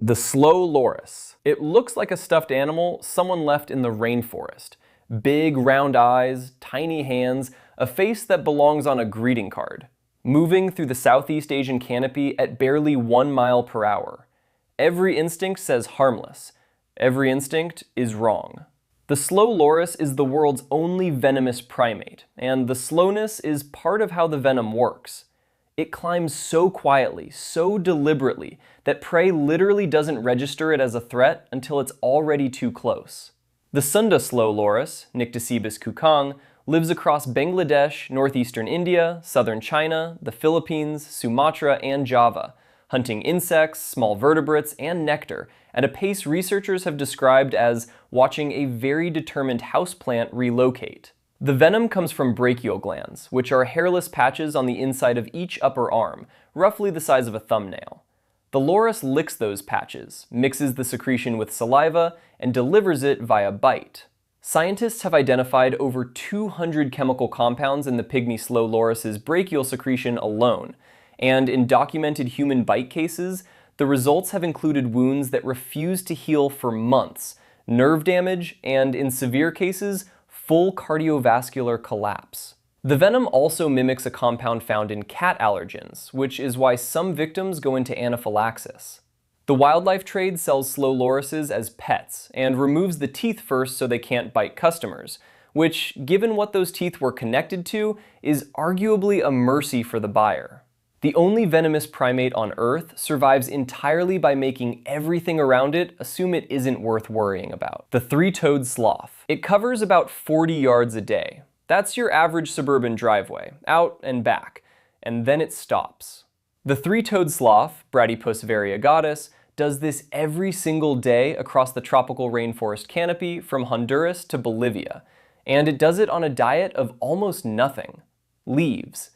The slow loris. It looks like a stuffed animal someone left in the rainforest. Big round eyes, tiny hands, a face that belongs on a greeting card. Moving through the Southeast Asian canopy at barely 1 mile per hour. Every instinct says harmless. Every instinct is wrong. The slow loris is the world's only venomous primate, and the slowness is part of how the venom works. It climbs so quietly, so deliberately, that prey literally doesn't register it as a threat until it's already too close. The Sunda slow loris, Nycticebus kukang, lives across Bangladesh, northeastern India, southern China, the Philippines, Sumatra, and Java, hunting insects, small vertebrates, and nectar at a pace researchers have described as watching a very determined houseplant relocate. The venom comes from brachial glands, which are hairless patches on the inside of each upper arm, roughly the size of a thumbnail. The loris licks those patches, mixes the secretion with saliva, and delivers it via bite. Scientists have identified over 200 chemical compounds in the pygmy slow loris's brachial secretion alone, and in documented human bite cases, the results have included wounds that refuse to heal for months, nerve damage, and in severe cases, full cardiovascular collapse. The venom also mimics a compound found in cat allergens, which is why some victims go into anaphylaxis. The wildlife trade sells slow lorises as pets and removes the teeth first so they can't bite customers, which, given what those teeth were connected to, is arguably a mercy for the buyer. The only venomous primate on Earth survives entirely by making everything around it assume it isn't worth worrying about. The three-toed sloth. It covers about 40 yards a day. That's your average suburban driveway, out and back, and then it stops. The three-toed sloth, Bradypus variegatus, does this every single day across the tropical rainforest canopy from Honduras to Bolivia, and it does it on a diet of almost nothing. Leaves.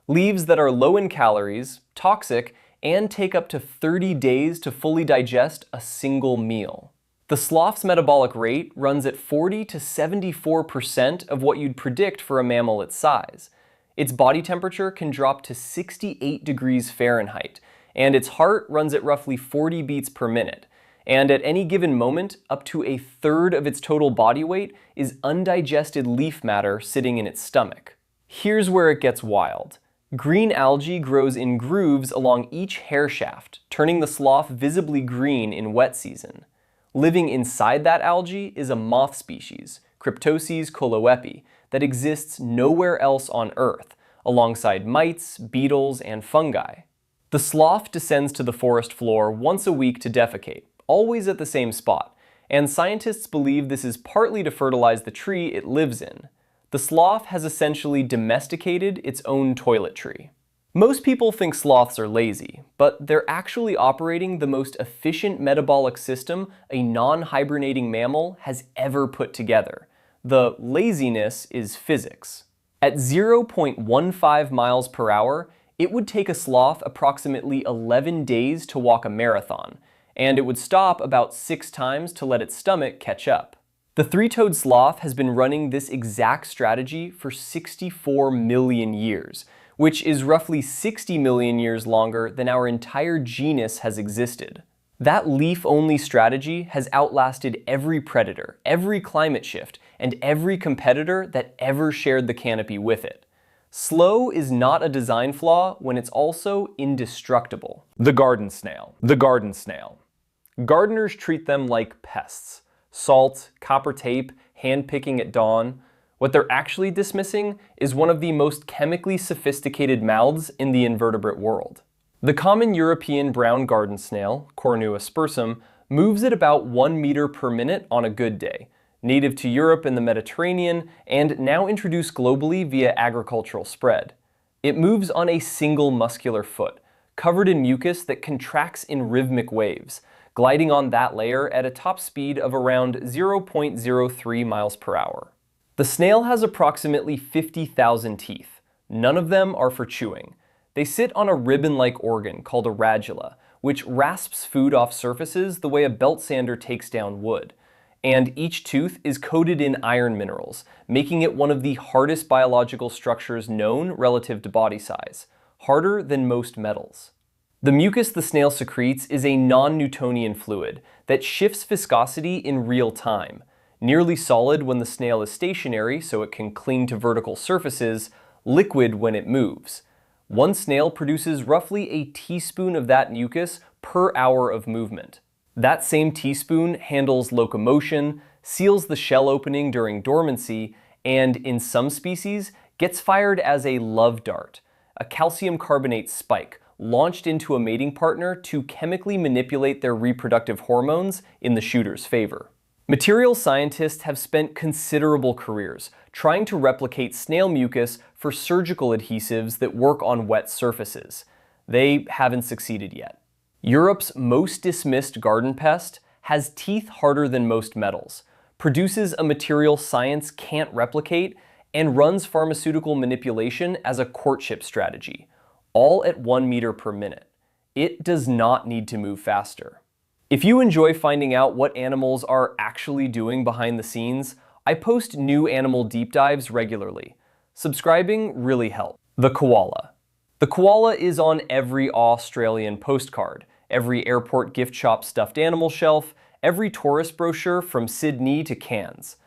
Leaves that are low in calories, toxic, and take up to 30 days to fully digest a single meal. The sloth's metabolic rate runs at 40 to 74% of what you'd predict for a mammal its size. Its body temperature can drop to 68 degrees Fahrenheit, and its heart runs at roughly 40 beats per minute. And at any given moment, up to a third of its total body weight is undigested leaf matter sitting in its stomach. Here's where it gets wild. Green algae grows in grooves along each hair shaft, turning the sloth visibly green in wet season. Living inside that algae is a moth species, Cryptoses coloepi, that exists nowhere else on Earth, alongside mites, beetles, and fungi. The sloth descends to the forest floor once a week to defecate, always at the same spot, and scientists believe this is partly to fertilize the tree it lives in. The sloth has essentially domesticated its own toiletry. Most people think sloths are lazy, but they're actually operating the most efficient metabolic system a non-hibernating mammal has ever put together. The laziness is physics. At 0.15 miles per hour, it would take a sloth approximately 11 days to walk a marathon, and it would stop about 6 times to let its stomach catch up. The three-toed sloth has been running this exact strategy for 64 million years, which is roughly 60 million years longer than our entire genus has existed. That leaf-only strategy has outlasted every predator, every climate shift, and every competitor that ever shared the canopy with it. Slow is not a design flaw when it's also indestructible. The garden snail. The garden snail. Gardeners treat them like pests. Salt, copper tape, hand-picking at dawn. What they're actually dismissing is one of the most chemically sophisticated mouths in the invertebrate world. The common European brown garden snail, Cornua spursum, moves at about 1 meter per minute on a good day, native to Europe and the Mediterranean, and now introduced globally via agricultural spread. It moves on a single muscular foot, covered in mucus that contracts in rhythmic waves, gliding on that layer at a top speed of around 0.03 miles per hour. The snail has approximately 50,000 teeth. None of them are for chewing. They sit on a ribbon-like organ called a radula, which rasps food off surfaces the way a belt sander takes down wood. And each tooth is coated in iron minerals, making it one of the hardest biological structures known relative to body size, harder than most metals. The mucus the snail secretes is a non-Newtonian fluid that shifts viscosity in real time, nearly solid when the snail is stationary so it can cling to vertical surfaces, liquid when it moves. One snail produces roughly a teaspoon of that mucus per hour of movement. That same teaspoon handles locomotion, seals the shell opening during dormancy, and in some species, gets fired as a love dart, a calcium carbonate spike launched into a mating partner to chemically manipulate their reproductive hormones in the shooter's favor. Material scientists have spent considerable careers trying to replicate snail mucus for surgical adhesives that work on wet surfaces. They haven't succeeded yet. Europe's most dismissed garden pest has teeth harder than most metals, produces a material science can't replicate, and runs pharmaceutical manipulation as a courtship strategy, all at 1 meter per minute. It does not need to move faster. If you enjoy finding out what animals are actually doing behind the scenes, I post new animal deep dives regularly. Subscribing really helps. The koala. The koala is on every Australian postcard, every airport gift shop stuffed animal shelf, every tourist brochure from Sydney to Cairns.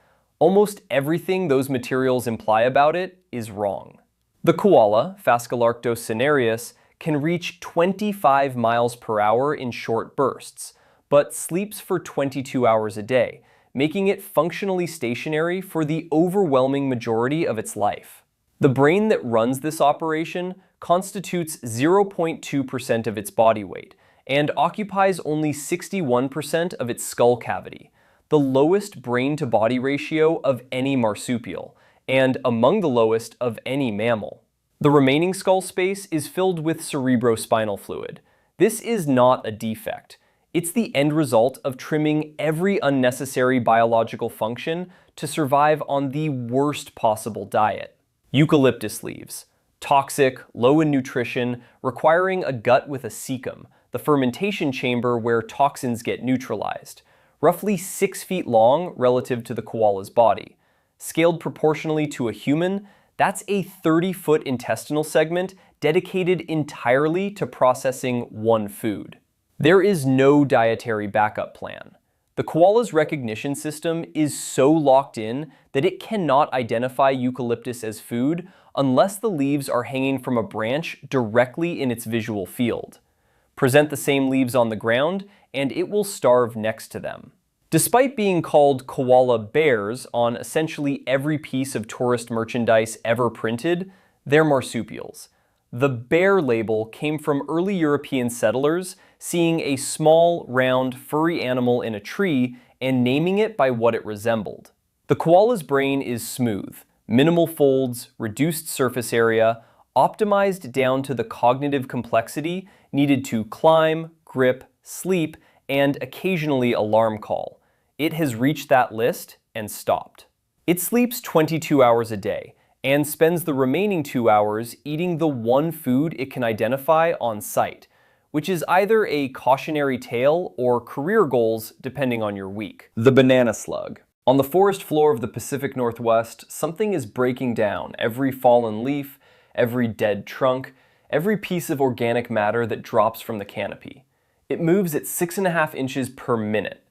Almost everything those materials imply about it is wrong. The koala, Phascolarctos cinereus, can reach 25 miles per hour in short bursts, but sleeps for 22 hours a day, making it functionally stationary for the overwhelming majority of its life. The brain that runs this operation constitutes 0.2% of its body weight and occupies only 61% of its skull cavity, the lowest brain-to-body ratio of any marsupial, and among the lowest of any mammal. The remaining skull space is filled with cerebrospinal fluid. This is not a defect. It's the end result of trimming every unnecessary biological function to survive on the worst possible diet. Eucalyptus leaves. Toxic, low in nutrition, requiring a gut with a cecum, the fermentation chamber where toxins get neutralized. Roughly 6 feet long relative to the koala's body. Scaled proportionally to a human, that's a 30-foot intestinal segment dedicated entirely to processing one food. There is no dietary backup plan. The koala's recognition system is so locked in that it cannot identify eucalyptus as food unless the leaves are hanging from a branch directly in its visual field. Present the same leaves on the ground, and it will starve next to them. Despite being called koala bears on essentially every piece of tourist merchandise ever printed, they're marsupials. The bear label came from early European settlers seeing a small, round, furry animal in a tree and naming it by what it resembled. The koala's brain is smooth, minimal folds, reduced surface area, optimized down to the cognitive complexity needed to climb, grip, sleep, and occasionally alarm call. It has reached that list and stopped. It sleeps 22 hours a day and spends the remaining 2 hours eating the one food it can identify on sight, which is either a cautionary tale or career goals depending on your week. The banana slug. On the forest floor of the Pacific Northwest, something is breaking down every fallen leaf, every dead trunk, every piece of organic matter that drops from the canopy. It moves at 6.5 inches per minute.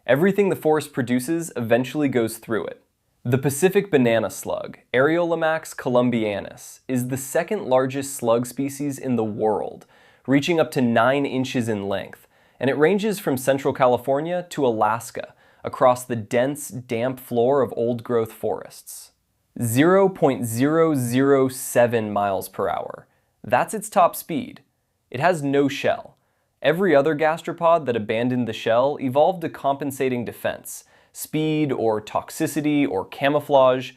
Everything the forest produces eventually goes through it. The Pacific banana slug, Areolomax columbianus, is the second largest slug species in the world, reaching up to 9 inches in length, and it ranges from Central California to Alaska, across the dense, damp floor of old-growth forests. 0.007 miles per hour. That's its top speed. It has no shell. Every other gastropod that abandoned the shell evolved a compensating defense, speed or toxicity or camouflage.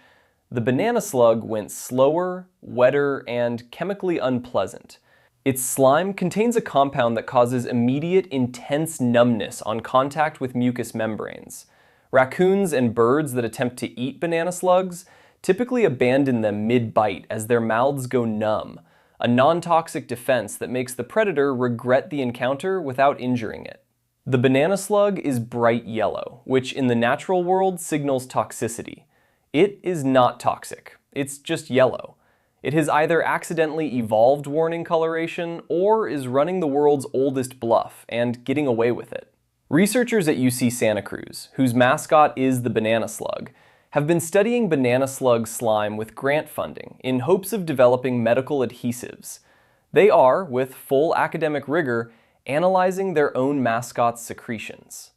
The banana slug went slower, wetter, and chemically unpleasant. Its slime contains a compound that causes immediate, intense numbness on contact with mucous membranes. Raccoons and birds that attempt to eat banana slugs typically abandon them mid-bite as their mouths go numb, a non-toxic defense that makes the predator regret the encounter without injuring it. The banana slug is bright yellow, which in the natural world signals toxicity. It is not toxic, it's just yellow. It has either accidentally evolved warning coloration or is running the world's oldest bluff and getting away with it. Researchers at UC Santa Cruz, whose mascot is the banana slug, have been studying banana slug slime with grant funding in hopes of developing medical adhesives. They are, with full academic rigor, analyzing their own mascot's secretions.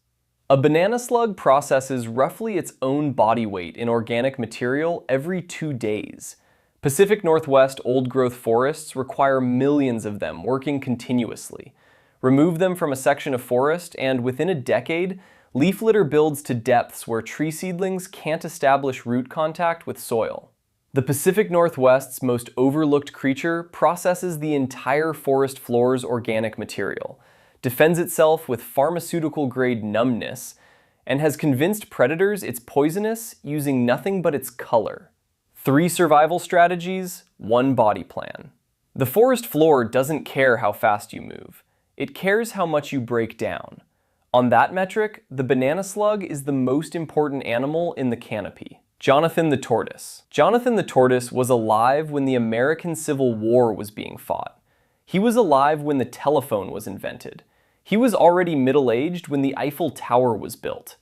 A banana slug processes roughly its own body weight in organic material every 2 days. Pacific Northwest old-growth forests require millions of them working continuously. Remove them from a section of forest, and within a decade, leaf litter builds to depths where tree seedlings can't establish root contact with soil. The Pacific Northwest's most overlooked creature processes the entire forest floor's organic material, defends itself with pharmaceutical-grade numbness, and has convinced predators it's poisonous using nothing but its color. 3 survival strategies, 1 body plan. The forest floor doesn't care how fast you move. It cares how much you break down. On that metric, the banana slug is the most important animal in the canopy. Jonathan the tortoise. Jonathan the tortoise was alive when the American Civil War was being fought. He was alive when the telephone was invented. He was already middle-aged when the Eiffel Tower was built.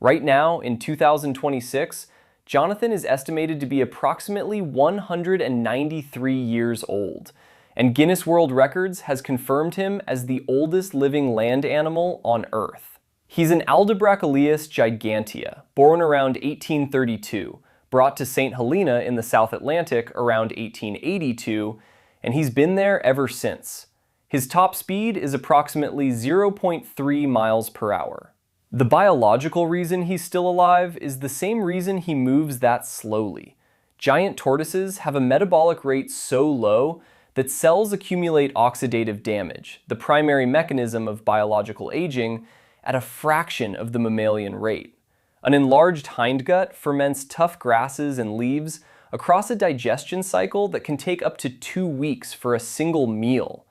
Right now, in 2026, Jonathan is estimated to be approximately 193 years old, and Guinness World Records has confirmed him as the oldest living land animal on Earth. He's an Aldebrachelias gigantea, born around 1832, brought to St. Helena in the South Atlantic around 1882, and he's been there ever since. His top speed is approximately 0.3 miles per hour. The biological reason he's still alive is the same reason he moves that slowly. Giant tortoises have a metabolic rate so low that cells accumulate oxidative damage, the primary mechanism of biological aging, at a fraction of the mammalian rate. An enlarged hindgut ferments tough grasses and leaves across a digestion cycle that can take up to 2 weeks for a single meal.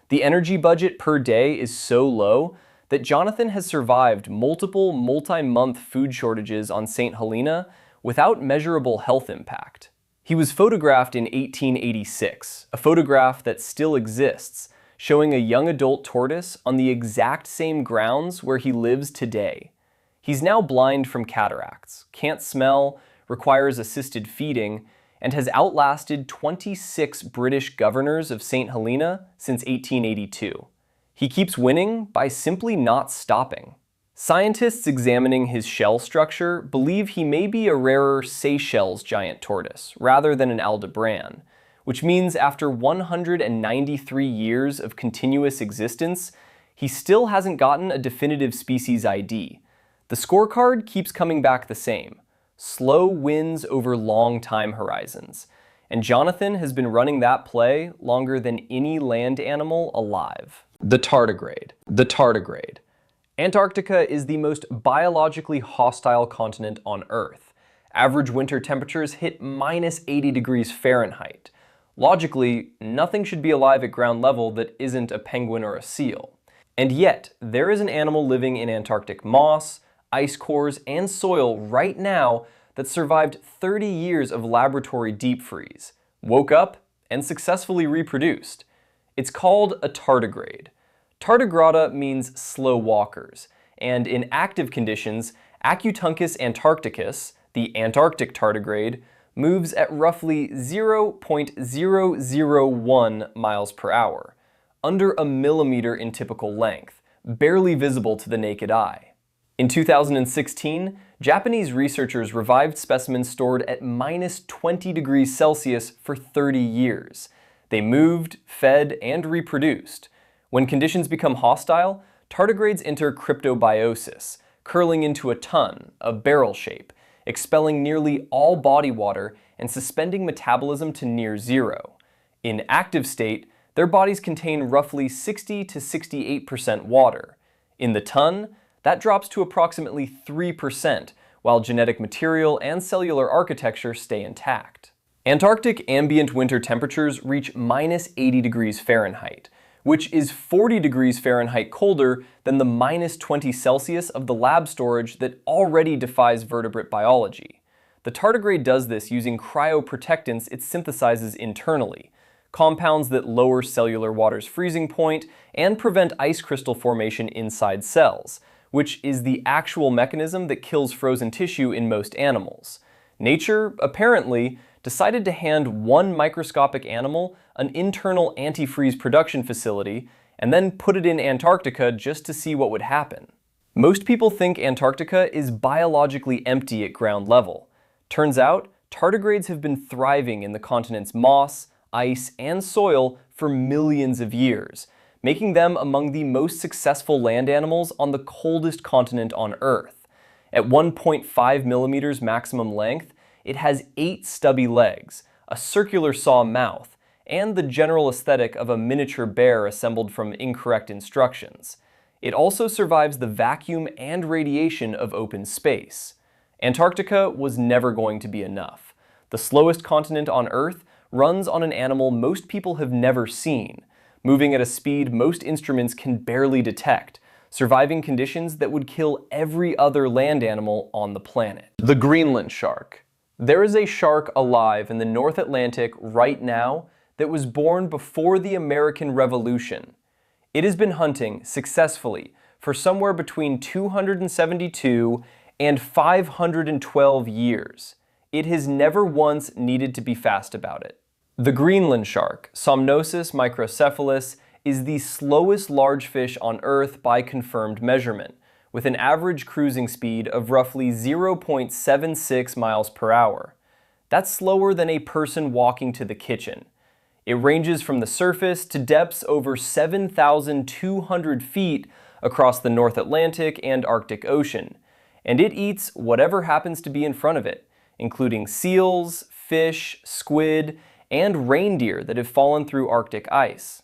The energy budget per day is so low that Jonathan has survived multiple multi-month food shortages on St. Helena without measurable health impact. He was photographed in 1886, a photograph that still exists, showing a young adult tortoise on the exact same grounds where he lives today. He's now blind from cataracts, can't smell, requires assisted feeding, and has outlasted 26 British governors of St. Helena since 1882. He keeps winning by simply not stopping. Scientists examining his shell structure believe he may be a rarer Seychelles giant tortoise, rather than an Aldebran, which means after 193 years of continuous existence, he still hasn't gotten a definitive species ID. The scorecard keeps coming back the same: slow wins over long time horizons, and Jonathan has been running that play longer than any land animal alive. The tardigrade. The tardigrade. Antarctica is the most biologically hostile continent on Earth. Average winter temperatures hit -80 degrees Fahrenheit. Logically, nothing should be alive at ground level that isn't a penguin or a seal. And yet, there is an animal living in Antarctic moss, ice cores, and soil right now that survived 30 years of laboratory deep freeze, woke up, and successfully reproduced. It's called a tardigrade. Tardigrada means slow walkers, and in active conditions, Acutuncus antarcticus, the Antarctic tardigrade, moves at roughly 0.001 miles per hour, under a millimeter in typical length, barely visible to the naked eye. In 2016, Japanese researchers revived specimens stored at -20 degrees Celsius for 30 years. They moved, fed, and reproduced. When conditions become hostile, tardigrades enter cryptobiosis, curling into a tun, a barrel shape, expelling nearly all body water and suspending metabolism to near zero. In active state, their bodies contain roughly 60 to 68% water. In the tun, that drops to approximately 3%, while genetic material and cellular architecture stay intact. Antarctic ambient winter temperatures reach -80 degrees Fahrenheit, which is 40 degrees Fahrenheit colder than the -20 Celsius of the lab storage that already defies vertebrate biology. The tardigrade does this using cryoprotectants it synthesizes internally, compounds that lower cellular water's freezing point and prevent ice crystal formation inside cells, which is the actual mechanism that kills frozen tissue in most animals. Nature, apparently, decided to hand one microscopic animal an internal antifreeze production facility and then put it in Antarctica just to see what would happen. Most people think Antarctica is biologically empty at ground level. Turns out, tardigrades have been thriving in the continent's moss, ice, and soil for millions of years, making them among the most successful land animals on the coldest continent on Earth. At 1.5 millimeters maximum length, it has 8 stubby legs, a circular saw mouth, and the general aesthetic of a miniature bear assembled from incorrect instructions. It also survives the vacuum and radiation of open space. Antarctica was never going to be enough. The slowest continent on Earth runs on an animal most people have never seen, moving at a speed most instruments can barely detect, surviving conditions that would kill every other land animal on the planet. The Greenland shark. There is a shark alive in the North Atlantic right now that was born before the American Revolution. It has been hunting successfully for somewhere between 272 and 512 years. It has never once needed to be fast about it. The Greenland shark, Somnosus microcephalus, is the slowest large fish on Earth by confirmed measurement, with an average cruising speed of roughly 0.76 miles per hour. That's slower than a person walking to the kitchen. It ranges from the surface to depths over 7,200 feet across the North Atlantic and Arctic Ocean, and it eats whatever happens to be in front of it, including seals, fish, squid, and reindeer that have fallen through Arctic ice.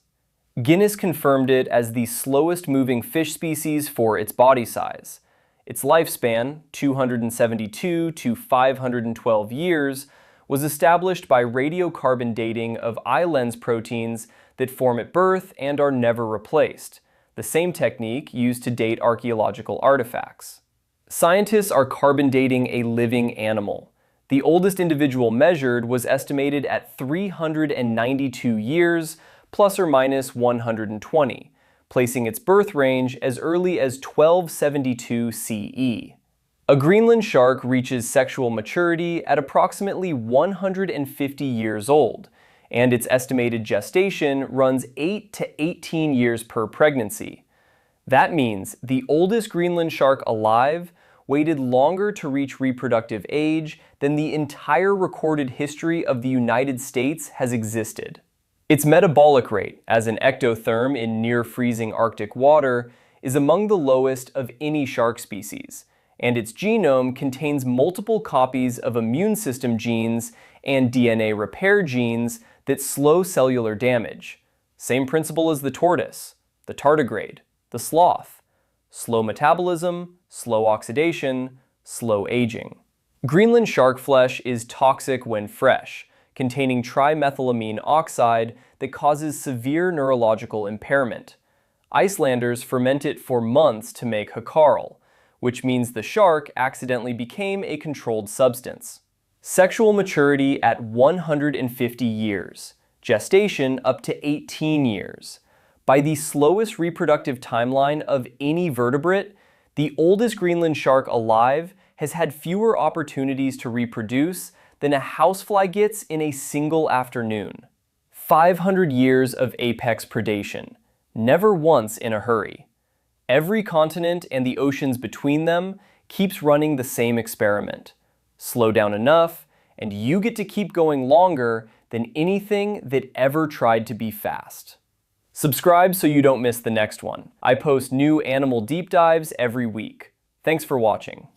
Guinness confirmed it as the slowest moving fish species for its body size. Its lifespan, 272 to 512 years, was established by radiocarbon dating of eye lens proteins that form at birth and are never replaced, the same technique used to date archaeological artifacts. Scientists are carbon dating a living animal. The oldest individual measured was estimated at 392 years, plus or minus 120, placing its birth range as early as 1272 CE. A Greenland shark reaches sexual maturity at approximately 150 years old, and its estimated gestation runs 8 to 18 years per pregnancy. That means the oldest Greenland shark alive waited longer to reach reproductive age than the entire recorded history of the United States has existed. Its metabolic rate, as an ectotherm in near-freezing Arctic water, is among the lowest of any shark species, and its genome contains multiple copies of immune system genes and DNA repair genes that slow cellular damage. Same principle as the tortoise, the tardigrade, the sloth. Slow metabolism, slow oxidation, slow aging. Greenland shark flesh is toxic when fresh, containing trimethylamine oxide that causes severe neurological impairment. Icelanders ferment it for months to make hakarl, which means the shark accidentally became a controlled substance. Sexual maturity at 150 years. Gestation up to 18 years. By the slowest reproductive timeline of any vertebrate, the oldest Greenland shark alive has had fewer opportunities to reproduce than a housefly gets in a single afternoon. 500 years of apex predation, never once in a hurry. Every continent and the oceans between them keeps running the same experiment. Slow down enough, and you get to keep going longer than anything that ever tried to be fast. Subscribe so you don't miss the next one. I post new animal deep dives every week. Thanks for watching.